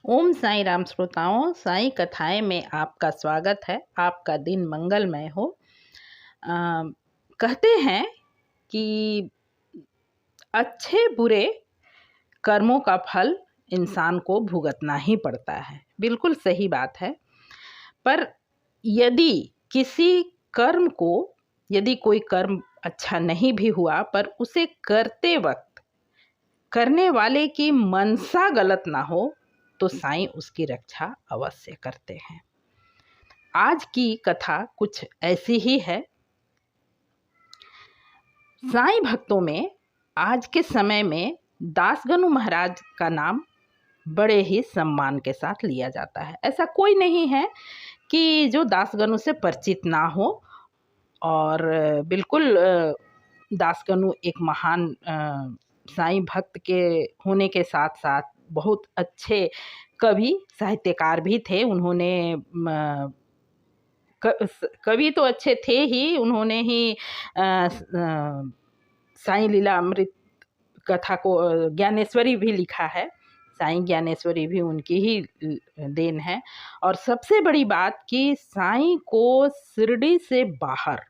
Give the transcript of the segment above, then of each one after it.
ओम साईं राम श्रोताओं, साईं कथाएं में आपका स्वागत है। आपका दिन मंगलमय हो। कहते हैं कि अच्छे बुरे कर्मों का फल इंसान को भुगतना ही पड़ता है। बिल्कुल सही बात है। पर यदि किसी कर्म को यदि कोई कर्म अच्छा नहीं भी हुआ, पर उसे करते वक्त करने वाले की मनसा गलत ना हो, तो साईं उसकी रक्षा अवश्य करते हैं। आज की कथा कुछ ऐसी ही है। साईं भक्तों में आज के समय में दासगनु महाराज का नाम बड़े ही सम्मान के साथ लिया जाता है। ऐसा कोई नहीं है कि जो दासगनु से परिचित ना हो। और बिल्कुल दासगनु एक महान साईं भक्त के होने के साथ साथ बहुत अच्छे कवि साहित्यकार भी थे। उन्होंने कवि तो अच्छे थे ही, उन्होंने ही साईं लीला अमृत कथा को ज्ञानेश्वरी भी लिखा है। साईं ज्ञानेश्वरी भी उनकी ही देन है। और सबसे बड़ी बात कि साईं को शिरडी से बाहर,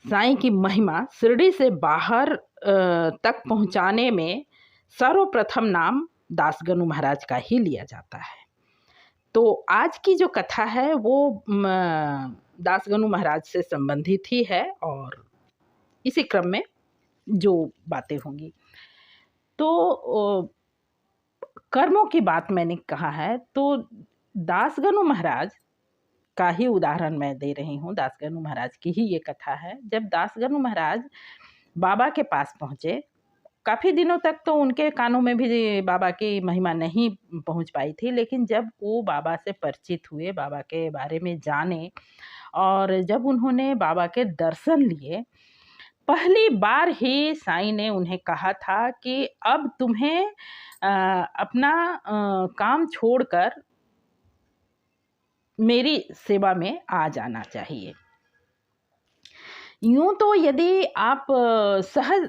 साईं की महिमा शिरडी से बाहर तक पहुंचाने में सर्वप्रथम नाम दासगनु महाराज का ही लिया जाता है। तो आज की जो कथा है वो दासगनु महाराज से संबंधित ही है और इसी क्रम में जो बातें होंगी। तो कर्मों की बात मैंने कहा है, तो दासगनु महाराज का ही उदाहरण मैं दे रही हूँ। दासगनु महाराज की ही ये कथा है। जब दासगनु महाराज बाबा के पास पहुँचे, काफ़ी दिनों तक तो उनके कानों में भी बाबा की महिमा नहीं पहुंच पाई थी, लेकिन जब वो बाबा से परिचित हुए, बाबा के बारे में जाने और जब उन्होंने बाबा के दर्शन लिए, पहली बार ही साईं ने उन्हें कहा था कि अब तुम्हें अपना काम छोड़कर मेरी सेवा में आ जाना चाहिए। यूँ तो यदि आप सहज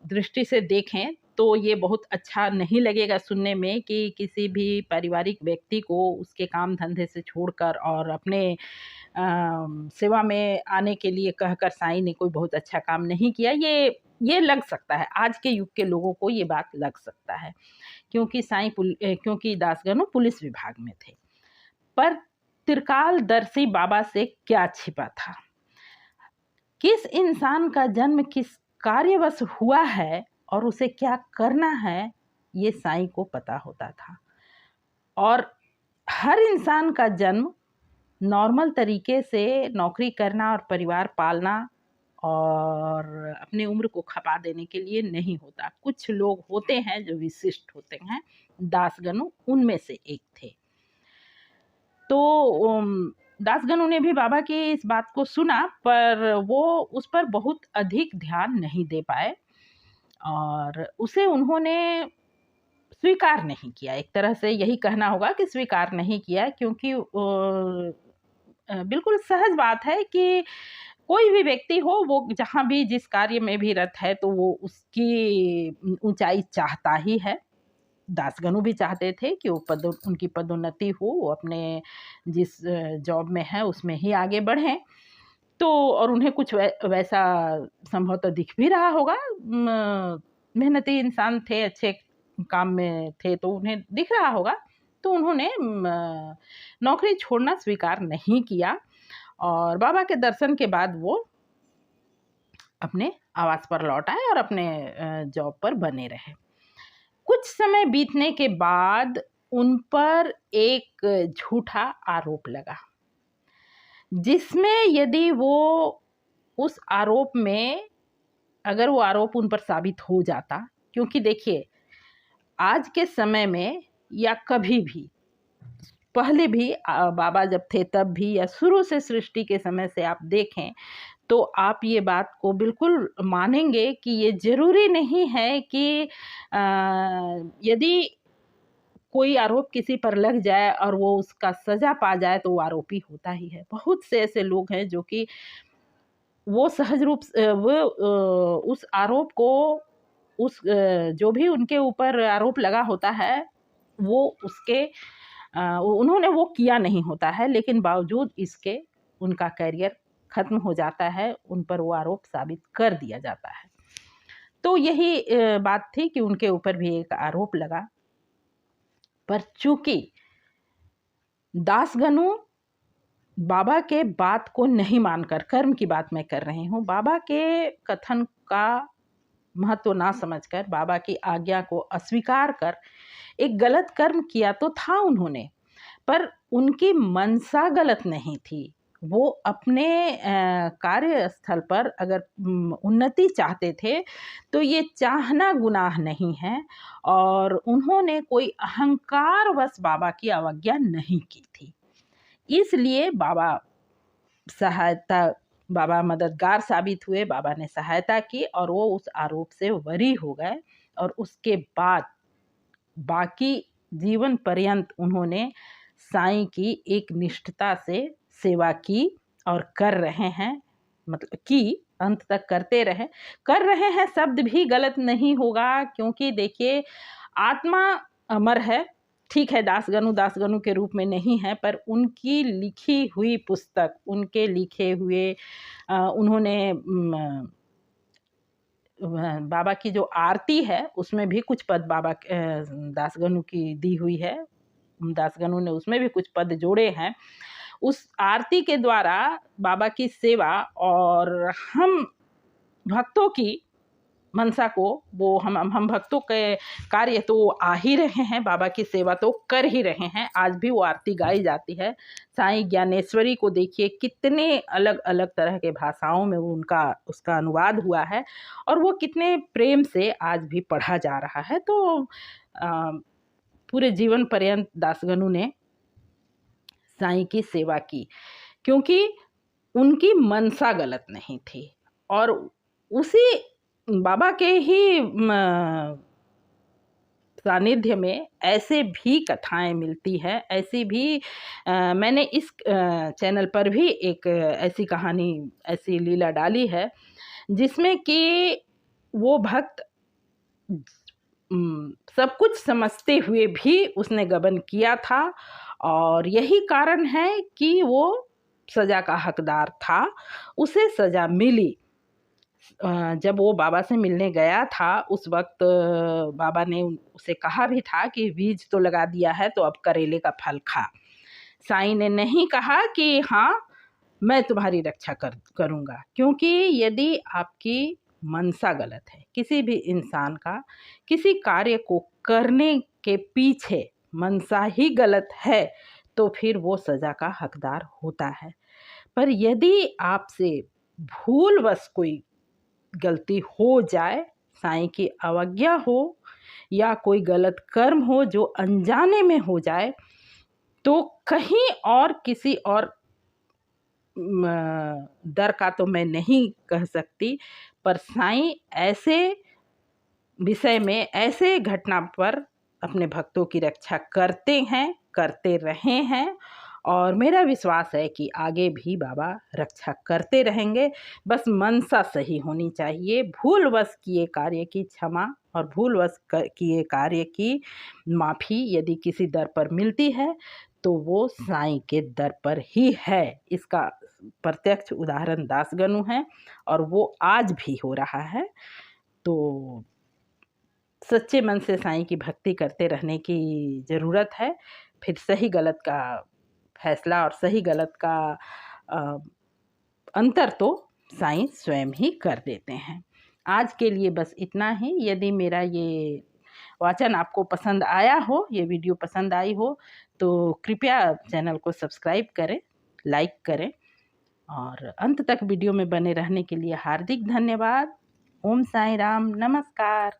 दृष्टि से देखें तो ये बहुत अच्छा नहीं लगेगा सुनने में कि किसी भी पारिवारिक व्यक्ति को उसके काम धंधे से छोड़कर और अपने सेवा में आने के लिए कहकर साईं ने कोई बहुत अच्छा काम नहीं किया। ये लग सकता है, आज के युग के लोगों को ये बात लग सकता है, क्योंकि क्योंकि दासगनु पुलिस विभाग में थे। पर त्रिकालदर्शी बाबा से क्या छिपा था, किस इंसान का जन्म किस कार्यवश हुआ है और उसे क्या करना है, ये साईं को पता होता था। और हर इंसान का जन्म नॉर्मल तरीके से नौकरी करना और परिवार पालना और अपनी उम्र को खपा देने के लिए नहीं होता। कुछ लोग होते हैं जो विशिष्ट होते हैं। दासगनु उनमें से एक थे। तो दासगनु ने भी बाबा की इस बात को सुना, पर वो उस पर बहुत अधिक ध्यान नहीं दे पाए और उसे उन्होंने स्वीकार नहीं किया। एक तरह से यही कहना होगा कि स्वीकार नहीं किया, क्योंकि बिल्कुल सहज बात है कि कोई भी व्यक्ति हो, वो जहाँ भी जिस कार्य में भी रत है तो वो उसकी ऊंचाई चाहता ही है। दासगनु भी चाहते थे कि उनकी पदोन्नति हो, वो अपने जिस जॉब में है उसमें ही आगे बढ़ें। तो और उन्हें कुछ वैसा संभवतः दिख भी रहा होगा। मेहनती इंसान थे, अच्छे काम में थे, तो उन्हें दिख रहा होगा। तो उन्होंने नौकरी छोड़ना स्वीकार नहीं किया और बाबा के दर्शन के बाद वो अपने आवास पर लौट आए और अपने जॉब पर बने रहे। कुछ समय बीतने के बाद उन पर एक झूठा आरोप लगा, जिसमें यदि वो उस आरोप में अगर वो आरोप उन पर साबित हो जाता, क्योंकि देखिए आज के समय में या कभी भी पहले भी बाबा जब थे तब भी या शुरू से सृष्टि के समय से आप देखें तो आप ये बात को बिल्कुल मानेंगे कि ये ज़रूरी नहीं है कि यदि कोई आरोप किसी पर लग जाए और वो उसका सज़ा पा जाए तो वो आरोपी होता ही है। बहुत से ऐसे लोग हैं जो कि वो सहज रूप से वो उस आरोप को जो भी उनके ऊपर आरोप लगा होता है वो उसके उन्होंने वो किया नहीं होता है, लेकिन बावजूद इसके उनका करियर ख़त्म हो जाता है, उन पर वो आरोप साबित कर दिया जाता है। तो यही बात थी कि उनके ऊपर भी एक आरोप लगा, पर चूंकि दासगनु बाबा के बात को नहीं मानकर, कर्म की बात मैं कर रही हूँ, बाबा के कथन का महत्व ना समझकर, बाबा की आज्ञा को अस्वीकार कर एक गलत कर्म किया तो था उन्होंने, पर उनकी मनसा गलत नहीं थी। वो अपने कार्यस्थल पर अगर उन्नति चाहते थे तो ये चाहना गुनाह नहीं है, और उन्होंने कोई अहंकारवश बाबा की अवज्ञा नहीं की थी। इसलिए बाबा मददगार साबित हुए, बाबा ने सहायता की और वो उस आरोप से बरी हो गए। और उसके बाद बाकी जीवन पर्यंत उन्होंने साईं की एक निष्ठता से सेवा की और कर रहे हैं, मतलब कि अंत तक करते रहे, कर रहे हैं शब्द भी गलत नहीं होगा, क्योंकि देखिए आत्मा अमर है, ठीक है, दासगनु के रूप में नहीं है, पर उनकी लिखी हुई पुस्तक, उनके लिखे हुए उन्होंने बाबा की जो आरती है उसमें भी कुछ पद बाबा दासगनु की दी हुई है, दासगनु ने उसमें भी कुछ पद जोड़े हैं। उस आरती के द्वारा बाबा की सेवा और हम भक्तों की मनसा को, वो हम भक्तों के कार्य तो आ ही रहे हैं, बाबा की सेवा तो कर ही रहे हैं। आज भी वो आरती गाई जाती है। साईं ज्ञानेश्वरी को देखिए कितने अलग अलग तरह के भाषाओं में उसका अनुवाद हुआ है, और वो कितने प्रेम से आज भी पढ़ा जा रहा है। तो पूरे जीवन पर्यंत दासगनु ने साईं की सेवा की, क्योंकि उनकी मनसा गलत नहीं थी। और उसी बाबा के ही सानिध्य में ऐसे भी कथाएं मिलती है, ऐसी भी मैंने इस चैनल पर भी एक ऐसी कहानी, ऐसी लीला डाली है, जिसमें कि वो भक्त सब कुछ समझते हुए भी उसने गबन किया था, और यही कारण है कि वो सज़ा का हकदार था, उसे सज़ा मिली। जब वो बाबा से मिलने गया था, उस वक्त बाबा ने उसे कहा भी था कि बीज तो लगा दिया है, तो अब करेले का फल खा। साईं ने नहीं कहा कि हाँ मैं तुम्हारी रक्षा करूँगा, क्योंकि यदि आपकी मनसा गलत है, किसी भी इंसान का किसी कार्य को करने के पीछे मनसा ही गलत है, तो फिर वो सज़ा का हकदार होता है। पर यदि आपसे भूलवश कोई गलती हो जाए, साईं की अवज्ञा हो या कोई गलत कर्म हो जो अनजाने में हो जाए, तो कहीं और किसी और दर का तो मैं नहीं कह सकती, पर साईं ऐसे विषय में, ऐसे घटना पर अपने भक्तों की रक्षा करते हैं, करते रहे हैं, और मेरा विश्वास है कि आगे भी बाबा रक्षा करते रहेंगे। बस मनसा सही होनी चाहिए। भूलवश किए कार्य की क्षमा और भूलवश किए कार्य की माफ़ी यदि किसी दर पर मिलती है, तो वो साईं के दर पर ही है। इसका प्रत्यक्ष उदाहरण दासगनु है, और वो आज भी हो रहा है। तो सच्चे मन से साईं की भक्ति करते रहने की ज़रूरत है, फिर सही गलत का फैसला और सही गलत का अंतर तो साईं स्वयं ही कर देते हैं। आज के लिए बस इतना ही। यदि मेरा ये वाचन आपको पसंद आया हो, ये वीडियो पसंद आई हो, तो कृपया चैनल को सब्सक्राइब करें, लाइक करें, और अंत तक वीडियो में बने रहने के लिए हार्दिक धन्यवाद। ओम साईं राम, नमस्कार।